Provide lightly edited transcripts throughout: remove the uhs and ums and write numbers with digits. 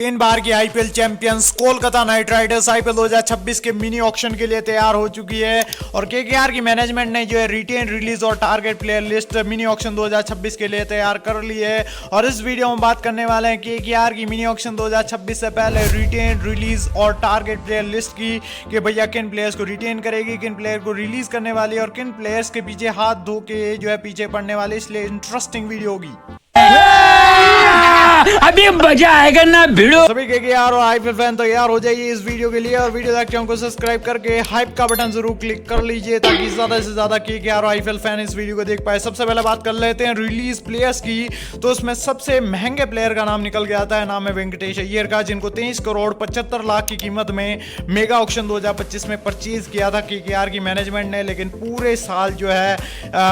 तीन बार की IPL champions Kolkata night Riders IPL 2026 के मिनी ऑक्शन के लिए तैयार हो चुकी है और केकेआर की मैनेजमेंट ने जो है रिटेन रिलीज और target player list mini auction 2026 के लिए तैयार कर ली है। और इस वीडियो में बात करने वाले हैं केकेआर की मिनी ऑक्शन 2026 से पहले रिटेन रिलीज और टारगेट प्लेयर लिस्ट की कि भैया किन प्लेयर्स को रिटेन करेगी, किन प्लेयर को रिलीज करने वाली और किन प्लेयर्स के पीछे हाथ धो के जो है पीछे पड़ने वाले, इसलिए इंटरेस्टिंग वीडियो होगी। अभी मजा आएगा ना भिड़ो। सभी केकेआर और आईपीएल फैन तैयार हो जाइए इस वीडियो के लिए और वीडियो देख चैनल को सब्सक्राइब करके हाइप का बटन जरूर क्लिक कर लीजिए ताकि ज्यादा से ज्यादा केकेआर और आईपीएल फैन इस वीडियो को देख पाए। सबसे पहले बात कर लेते हैं रिलीज प्लेयर्स की, तो उसमें सबसे महंगे प्लेयर का नाम निकल के आता है, नाम है वेंकटेश अय्यर का, जिनको 23 करोड़ 75 लाख की कीमत में मेगा ऑक्शन 2025 में परचेज किया था केकेआर की मैनेजमेंट ने। लेकिन पूरे साल जो है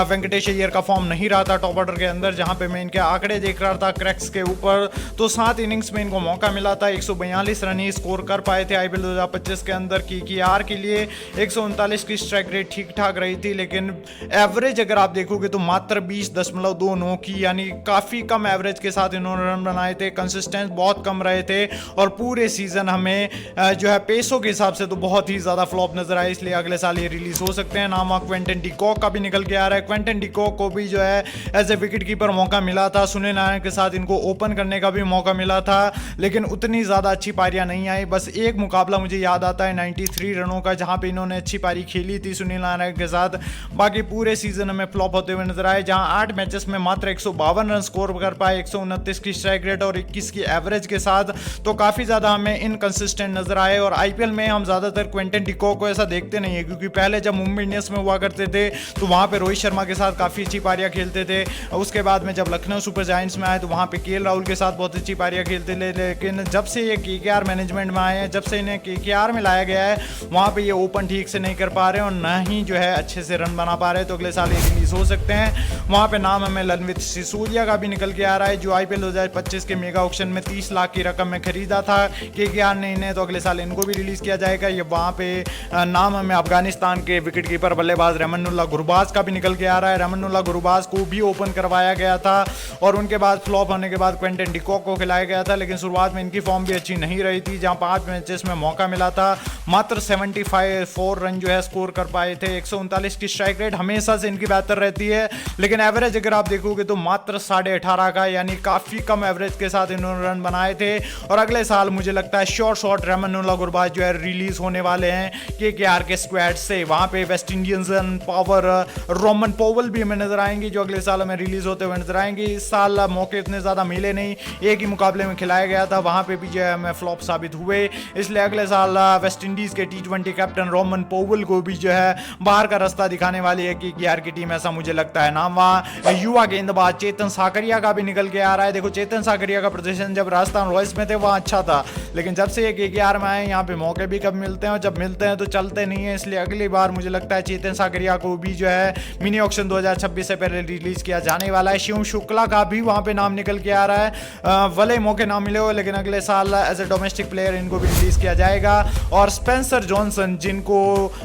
वेंकटेश अय्यर का फॉर्म नहीं रहा था टॉप ऑर्डर के अंदर, जहां पे मैं इनके आंकड़े देख रहा था क्रैक्स के ऊपर, तो 7 इनिंग्स में इनको मौका मिला था। 142 रन ही स्कोर कर पाए थे आईपीएल 2025 के अंदर। केकेआर के लिए 139 की स्ट्राइक रेट ठीक ठाक रही थी, लेकिन एवरेज अगर आप देखोगे तो मात्र 20.29 की, यानी काफी कम एवरेज के साथ इन्होंने रन बनाए थे। कंसिस्टेंस बहुत कम रहे थे और पूरे सीजन हमें जो है पेसों के हिसाब से तो बहुत ही ज्यादा फ्लॉप नजर आए, इसलिए अगले साल ये रिलीज हो सकते हैं। नाम क्विंटन डिकॉक का भी निकल के आ रहा है। क्विंटन डिकॉक को भी जो है एज ए विकेट कीपर मौका मिला था, सुनील नारायण के साथ इनको ओपन करने का भी मौका मिला था, लेकिन उतनी ज्यादा अच्छी पारियां नहीं आई। बस एक मुकाबला मुझे याद आता है 93 रनों का, जहां पे इन्होंने अच्छी पारी खेली थी सुनील नारायण के साथ। बाकी पूरे सीजन में फ्लॉप होते हुए नजर आए, जहां 8 मैचेस में मात्र 152 रन स्कोर कर पाए, 129 की स्ट्राइक रेट और 21 की एवरेज के साथ, तो काफी ज्यादा हमें इनकंसिस्टेंट नजर आए। और आईपीएल में हम ज्यादातर क्विंटन डिकॉक को ऐसा देखते नहीं है, क्योंकि पहले जब मुंबई इंडियंस में हुआ करते थे तो वहां पे रोहित शर्मा के साथ काफी अच्छी पारियां खेलते थे। उसके बाद में जब लखनऊ सुपर जायंट्स में आए तो वहां पे केएल राहुल के साथ बहुत अच्छी पारियां खेलते थे। लेकिन जब से ये केकेआर मैनेजमेंट में आए हैं, जब से इन्हें केकेआर में लाया गया है, वहां पे ये ओपन ठीक से नहीं कर पा रहे और ना ही जो है अच्छे से रन बना पा रहे, तो अगले साल ये रिलीज हो सकते हैं। वहां पे नाम हमें रणवीर सिसोदिया का भी निकल के आ रहा है, जो आईपीएल 2025 के मेगा ऑक्शन में 30 लाख की रकम में खरीदा था केकेआर ने इन्हें, तो अगले साल इनको भी रिलीज किया जाएगा। ये वहां पे नाम हमें अफगानिस्तान के विकेट कीपर बल्लेबाज रहमानुल्लाह गुरबाज का भी निकल के आ रहा है। रहमानुल्लाह गुरबाज को भी ओपन करवाया गया था और उनके बाद फ्लॉप होने के बाद क्विंटन डिकॉक को खिलाया गया था, लेकिन शुरुआत में इनकी फॉर्म भी अच्छी नहीं रही थी, जहां 5 मैचेस में मौका मिला था, मात्र 74 रन जो है स्कोर कर पाए थे। 139 की स्ट्राइक रेट हमेशा से इनकी बेहतर रहती है, लेकिन एवरेज अगर आप देखोगे तो मात्र 18.5 का, यानी काफी कम एवरेज के साथ इन्होंने रन बनाए थे। और अगले साल मुझे लगता है शॉर्ट रहमानुल्लाह गुरबाज जो है रिलीज होने वाले हैं केकेआर के स्क्वाड से। वहां पे West Indian power Roman Powell भी हमें नजर आएंगे, जो अगले साल हमें रिलीज होते हुए नजर आएंगे। इस साल मौके इतने ज्यादा मिले नहीं, एक ही मुकाबले में खिलाया गया था, वहां पे भी जो है हमें फ्लॉप साबित हुए, इसलिए अगले साल वेस्ट इंडीज के T20 कैप्टन रोमन पोवल को भी जो है बाहर का रास्ता दिखाने वाली है केकेआर की टीम, ऐसा मुझे लगता है। नाम वहां युवा गेंदबाज चेतन साकरिया का भी निकल के आ रहा है। देखो चेतन साकरिया का प्रदर्शन जब राजस्थान रॉयल्स में थे वहां अच्छा था, लेकिन जब से ये केकेआर में आए यहाँ पे मौके भी कब मिलते हैं और जब मिलते हैं तो चलते नहीं है, इसलिए अगली बार मुझे लगता है चेतन साकरिया को भी जो है मिनी ऑक्शन 2026 से पहले रिलीज किया जाने वाला है। शिवम शुक्ला का भी वहां पे नाम निकल के आ रहा है, भले मौके ना मिले हो, लेकिन अगले साल एज ए डोमेस्टिक प्लेयर इनको भी रिलीज किया जाएगा। और स्पेंसर जॉनसन, जिनको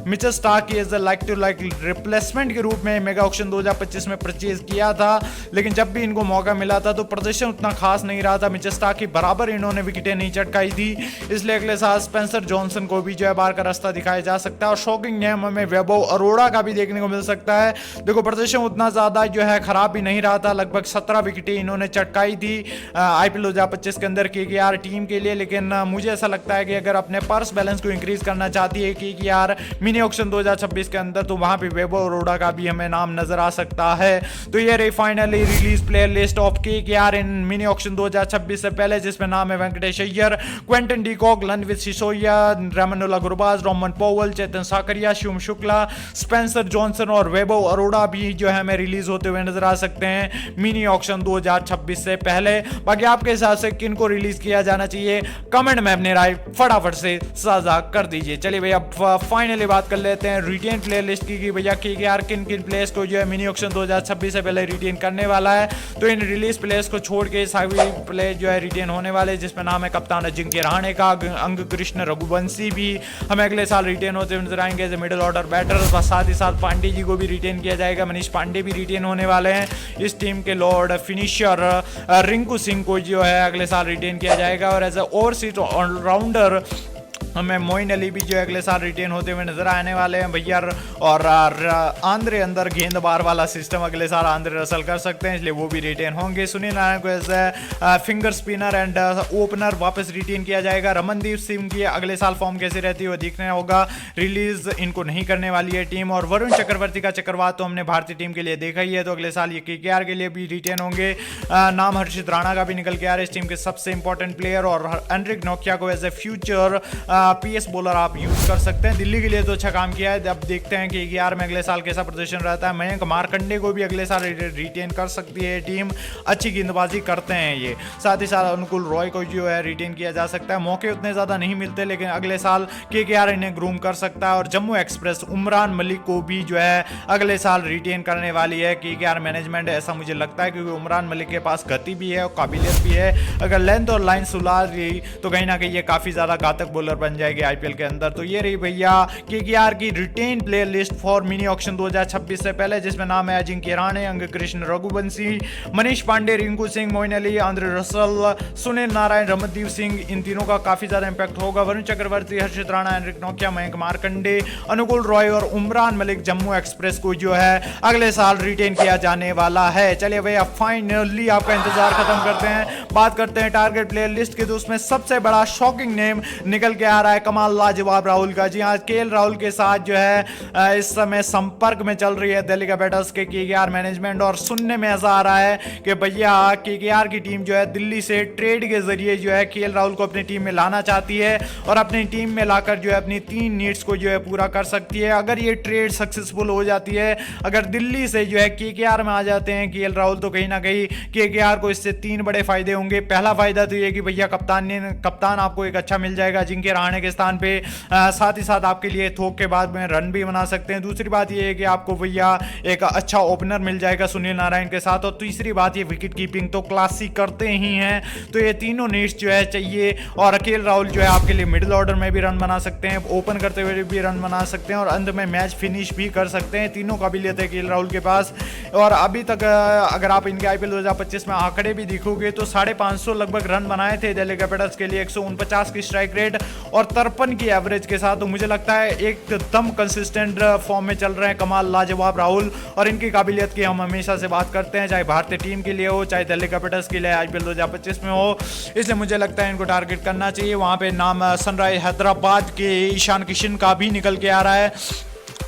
मिचेल स्टार्क की as a like to like replacement के रूप में मेगा ऑक्शन 2025 में परचेज किया था, लेकिन जब भी इनको मौका मिला था तो प्रदर्शन उतना खास नहीं रहा था, मिचेल स्टार्क की बराबर इन्होंने विकेटें नहीं चटकाई थी, इसलिए अगले साल स्पेंसर जॉनसन को भी जो है बाहर का रास्ता दिखाया जा सकता है। और शॉकिंग नेम हमें वैभव अरोड़ा का भी देखने को मिल सकता है। देखो प्रदर्शन उतना ज्यादा जो है खराब भी नहीं रहा था, लगभग 17 विकेटें इन्होंने चटकाई थी आईपीएल 2025 के अंदर केकेआर टीम के लिए। लेकिन मुझे ऐसा लगता है कि अगर अपने पर्स बैलेंस को इंक्रीज करना चाहती है केकेआर मिनी ऑक्शन 2026 के अंदर, तो वहां पे वैभव अरोड़ा का भी हमें नाम नजर आ सकता है। तो ये रही finally release player list of KKR in mini auction 2026 से पहले, जिसमें नाम है Venkatesh Iyer, Quinton de Kock, Ranveer Sisodia, Rahmanullah Gurbaz, Rovman Powell, Chetan Sakariya, Shivam Shukla, Spencer Johnson और वैभव अरोड़ा भी जो है हमें रिलीज होते हुए नजर आ सकते हैं मिनी ऑक्शन 2026 से पहले। बाकी आपके हिसाब से किन को रिलीज किया जाना चाहिए, कमेंट में अपनी राय फटाफट से साझा कर दीजिए। चलिए भैया फाइनली बात कर लेते हैं रिटेन प्लेयर लिस्ट की, भैया केकेआर किन किन प्लेयर्स को जो है मिनी ऑक्शन 2026 से पहले रिटेन करने वाला है। तो इन रिलीज प्लेयर्स को छोड़ के सभी प्लेयर जो है रिटेन होने वाले, जिसमें नाम है कप्तान अजिंक्य रहाणे का, अंग कृष्ण रघुवंशी भी हमें अगले साल रिटेन होते हुए नजर आएंगे एज मिडिल ऑर्डर बैटर। साथ ही साथ पांडे जी को भी रिटेन किया जाएगा, मनीष पांडे भी रिटेन होने वाले हैं इस टीम के लॉर्ड फिनिशर। रिंकू रिंकू सिंह को जो है अगले साल रिटेन किया जाएगा और एज ए ओवरसीज ऑलराउंडर हमें मोइन अली भी जो अगले साल रिटेन होते हुए नजर आने वाले हैं भैया। और आंद्रे अंदर गेंदबार वाला सिस्टम अगले साल आंद्रे रसल कर सकते हैं, इसलिए वो भी रिटेन होंगे। सुनील नारायण को as a finger spinner and opener वापस रिटेन किया जाएगा। रमनदीप सिंह की अगले साल फॉर्म कैसी रहती है वो देखना होगा, रिलीज इनको नहीं करने वाली है टीम। और वरुण चक्रवर्ती का चक्रवात तो हमने भारतीय टीम के लिए देखा ही है, तो अगले साल ये KKR के लिए भी रिटेन होंगे। नाम हर्षित राणा का भी निकल के आ रहा है, इस टीम के सबसे इंपॉर्टेंट प्लेयर। और एंड्रिक नोकिया को as a future PS bowler आप यूज कर सकते हैं। दिल्ली के लिए तो अच्छा काम किया है, अब देखते हैं कि KKR में अगले साल कैसा प्रदर्शन रहता है। मयंक मार्कंडे को भी अगले साल रिटेन कर सकती है टीम, अच्छी गेंदबाजी करते हैं ये। साथ ही साथ अनुकूल रॉय को जो है रिटेन किया जा सकता है, मौके उतने ज्यादा नहीं मिलते लेकिन अगले साल KKR इन्हें ग्रूम कर सकता है। और जम्मू एक्सप्रेस उमरान मलिक को भी जो है अगले साल रिटेन करने वाली है KKR मैनेजमेंट, ऐसा मुझे लगता है, क्योंकि उमरान मलिक के पास गति भी है और काबिलियत भी है। अगर लेंथ और लाइन सुधार रही तो कहीं ना कहीं ये काफी ज्यादा घातक बॉलर बन जाएगी IPL के अंदर। तो ये रही भैया KKR की retain player list for mini auction 2026 से पहले, जिसमें नाम है Ajinkya Rahane, Angkrish, Raghuvanshi, Manish Pandey, Rinku Singh, Moeen Ali, Andre Russell, Sunil Narine, Ramandeep Singh, इन तीनों का काफी ज्यादा इंपैक्ट होगा। वरुण चक्रवर्ती, हर्षित राणा, एंड्रिक नोकिया, मयंक मार्कंडे, अनुकूल रॉय और उमरान मलिक जम्मू एक्सप्रेस को जो है अगले साल रिटेन किया जाने वाला है। चलिए भैया फाइनली आपका इंतजार खत्म करते हैं, बात करते हैं टारगेट प्लेयर लिस्ट की। तो उसमें सबसे बड़ा शॉकिंग नेम निकल के आ रहा है कमाल लाजवाब राहुल का। जी हाँ, KL राहुल के साथ जो है इस समय संपर्क में चल रही है दिल्ली कैपिटल्स के KKR मैनेजमेंट। और सुनने में ऐसा आ रहा है कि भैया KKR की टीम जो है दिल्ली से ट्रेड के जरिए जो है KL राहुल को अपनी टीम में लाना चाहती है और अपनी टीम में लाकर जो है अपनी 3 नीड्स को जो है पूरा कर सकती है। अगर ये ट्रेड सक्सेसफुल हो जाती है, अगर दिल्ली से जो है KKR में आ जाते हैं KL राहुल, तो कहीं ना कहीं KKR को इससे 3 बड़े फायदे होंगे। पहला फायदा तो ये कि भैया कप्तान आपको एक अच्छा मिल जाएगा अजिंक्य रहाणे के स्थान पे, साथ ही साथ आपके लिए थोक के बाद में रन भी बना सकते हैं। दूसरी बात ये है कि आपको भैया एक अच्छा ओपनर मिल जाएगा सुनील नारायण के साथ। और तीसरी बात ये विकेट कीपिंग तो क्लासिक करते ही हैं, तो ये तीनों नीड्स जो है चाहिए। और KL राहुल जो है आपके लिए मिडिल ऑर्डर में भी रन बना सकते हैं, ओपन करते हुए भी रन बना सकते हैं और अंत में मैच फिनिश भी कर सकते हैं। तीनों काबिलियत है KL राहुल के पास। और अभी तक अगर आप इनके IPL 2025 में आंकड़े भी देखोगे तो 550 लगभग रन बनाए थे दिल्ली कैपिटल्स के लिए, 149 की स्ट्राइक रेट और 53 की एवरेज के साथ। तो मुझे लगता है एकदम कंसिस्टेंट फॉर्म में चल रहे हैं कमाल लाजवाब राहुल। और इनकी काबिलियत की हम हमेशा से बात करते हैं, चाहे भारतीय टीम के लिए हो चाहे दिल्ली कैपिटल्स के लिए IPL 2025 में हो, इसलिए मुझे लगता है इनको टारगेट करना चाहिए। वहां पे नाम सनराइज हैदराबाद के ईशान किशन का भी निकल के आ रहा है।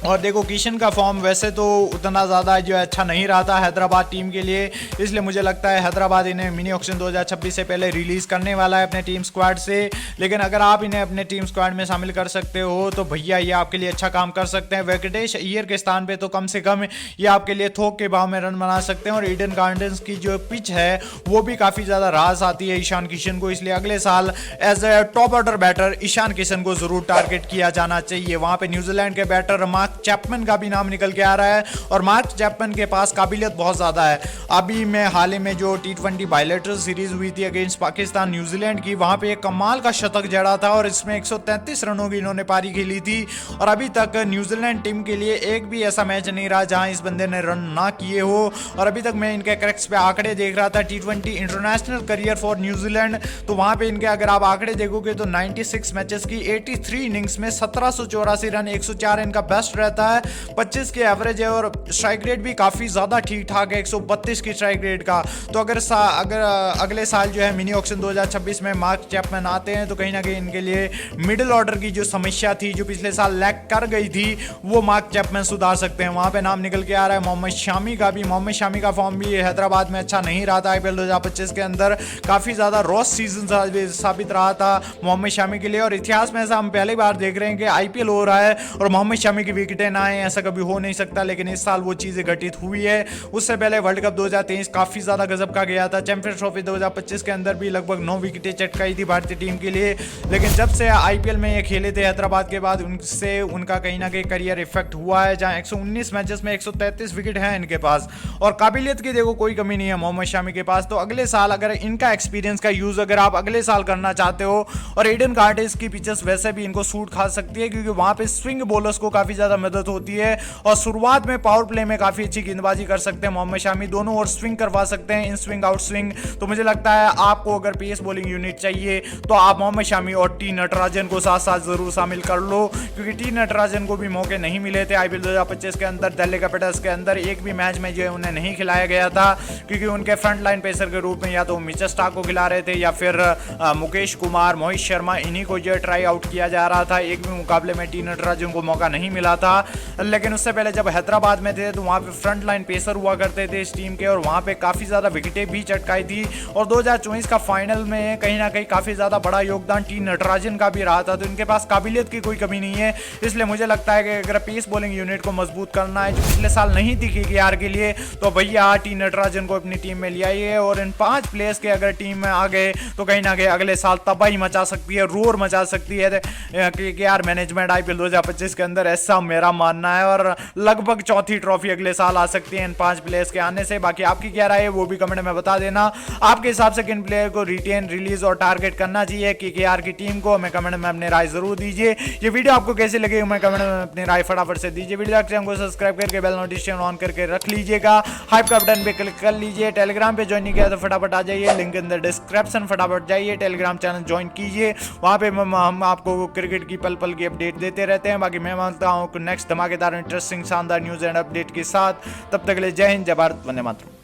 और देखो किशन का फॉर्म वैसे तो उतना ज़्यादा जो है अच्छा नहीं रहा था हैदराबाद टीम के लिए, इसलिए मुझे लगता है हैदराबाद इन्हें मिनी ऑक्शन 2026 से पहले रिलीज़ करने वाला है अपने टीम स्क्वाड से। लेकिन अगर आप इन्हें अपने टीम स्क्वाड में शामिल कर सकते हो तो भैया ये आपके लिए अच्छा काम कर सकते हैं। वेंकटेश अय्यर के स्थान पे तो कम से कम ये आपके लिए थोक के भाव में रन बना सकते हैं। और ईडन गार्डन्स की जो पिच है वो भी काफ़ी ज़्यादा रास आती है ईशान किशन को, इसलिए अगले साल as a top order batter Ishan Kishan को ज़रूर टारगेट किया जाना चाहिए। वहाँ पर न्यूजीलैंड के बैटर मार्क चैपमैन का भी नाम निकल के आ रहा है और मार्क चैपमैन के पास काबिलियत बहुत ज्यादा है। अभी मैं हाल ही में जो T20 बायलैटरल सीरीज हुई थी अगेंस्ट पाकिस्तान न्यूजीलैंड की, वहां पे एक कमाल का शतक जड़ा था और इसमें 133 रनों की इन्होंने पारी खेली थी। और अभी तक न्यूजीलैंड टीम के लिए एक भी ऐसा मैच नहीं रहा जहां इस बंदे ने रन ना किए हो। और अभी तक मैं इनके क्रैक्स पे आंकड़े देख रहा था T20 international career for New Zealand, तो वहां पे इनके अगर आप आंकड़े देखोगे तो 96 मैचेस की 83 इनिंग्स में 1784 रन, 104 इनका बेस्ट रहता है, 25 की एवरेज है और स्ट्राइक रेट भी काफी ज्यादा ठीक ठाक है, 132 की स्ट्राइक रेट का। तो अगर अगले साल जो है मिनी ऑक्शन 2026 में मार्क चैपमैन आते हैं तो कहीं ना कहीं इनके लिए मिडिल ऑर्डर की जो समस्या थी जो पिछले साल लैक कर गई थी वो मार्क चैपमैन सुधार सकते हैं। वहां पे नाम निकल के आ रहा है मोहम्मद शामी का भी। मोहम्मद शामी का फॉर्म भी हैदराबाद में अच्छा नहीं रहा था IPL 2025 के अंदर, काफी ज्यादा रॉस सीजन साबित रहा था मोहम्मद शामी के लिए। और इतिहास में ऐसा हम पहली बार देख रहे हैं कि IPL हो रहा है और मोहम्मद शामी की विकेटें ना आए, ऐसा कभी हो नहीं सकता। लेकिन इस साल वो चीजें घटित हुई है। उससे पहले वर्ल्ड कप 2023 काफी ज्यादा गजब का गया था। चैंपियंस ट्रॉफी 2025 के अंदर भी लगभग 9 विकेटें चटकाई थी भारतीय टीम के लिए। लेकिन जब से IPL में ये खेले थे हैदराबाद के बाद उनसे उनका कहीं ना कहीं करियर इफेक्ट हुआ है, जहां 119 मैचेस में 133 विकेट हैं इनके पास और काबिलियत की देखो कोई कमी नहीं है मोहम्मद शामी के पास। तो अगले साल अगर इनका एक्सपीरियंस का यूज अगर आप अगले साल करना चाहते हो, और ईडन गार्डन्स की पिचेस वैसे भी इनको सूट खा सकती है क्योंकि वहां पे स्विंग बॉलर्स को काफी ज्यादा ज्यादा मदद होती है। और शुरुआत में पावर प्ले में काफी अच्छी गेंदबाजी कर सकते हैं मोहम्मद शामी, दोनों और स्विंग करवा सकते हैं, इन स्विंग आउट स्विंग। तो मुझे लगता है आपको अगर पेस बॉलिंग यूनिट चाहिए तो आप मोहम्मद शामी और टी नटराजन को साथ साथ जरूर शामिल कर लो, क्योंकि टी नटराजन को भी मौके नहीं मिले थे आईपीएल 2025 के अंदर। दिल्ली कैपिटल्स के अंदर एक भी मैच में जो है उन्हें नहीं खिलाया गया था, क्योंकि उनके फ्रंट लाइन पेसर के रूप में या तो मिचेल स्टार्क को खिला रहे थे या फिर मुकेश कुमार, मोहित शर्मा, इन्हीं को जो ट्राई आउट किया जा रहा था। एक भी मुकाबले में टी नटराजन को मौका नहीं मिला था। लेकिन उससे पहले जब हैदराबाद में थे तो वहां पे फ्रंट लाइन पेसर हुआ करते थे इस टीम के, और वहां पे काफी ज्यादा विकेटें भी चटकाई थी। और 2024 का फाइनल में कहीं ना कहीं काफी ज्यादा बड़ा योगदान टी नटराजन का भी रहा था। तो इनके पास काबिलियत की कोई कमी नहीं है, इसलिए मुझे लगता है कि अगर पेस बॉलिंग यूनिट को मजबूत करना है, जो पिछले साल नहीं थी केकेआर के लिए, तो भैया टी नटराजन को अपनी टीम में ले आइए। और इन 5 प्लेयर्स के अगर टीम में आ गए तो कहीं ना कहीं अगले साल तबाही मचा सकती है, रोर मचा सकती है केकेआर मैनेजमेंट आईपीएल 2025 के अंदर, ऐसा मेरा मानना है। और लगभग चौथी ट्रॉफी अगले साल आ सकती है इन 5 प्लेयर्स के आने से। बाकी आपकी क्या राय है वो भी कमेंट में बता देना। आपके हिसाब से किन प्लेयर को रिटेन, रिलीज और टारगेट करना चाहिए केकेआर की टीम को, हमें कमेंट में अपनी राय जरूर दीजिए। ये वीडियो आपको कैसी लगी हमें कमेंट में अपनी राय फटाफट से दीजिए। वीडियो चैनल को सब्सक्राइब करके बेल नोटिफिकेशन ऑन करके रख लीजिएगा। हाइप का बटन पे क्लिक कर लीजिए। टेलीग्राम पे ज्वाइन नहीं किया तो फटाफट आ जाइए, लिंक इन द डिस्क्रिप्शन, फटाफट जाइए टेलीग्राम चैनल ज्वाइन कीजिए। वहां पे हम आपको क्रिकेट की पल पल की अपडेट देते रहते हैं। बाकी मैं मानता हूँ नेक्स्ट धमाकेदार इंटरेस्टिंग शानदार न्यूज एंड अपडेट के साथ, तब तक के लिए जय हिंद, जय भारत, वंदे मातरम।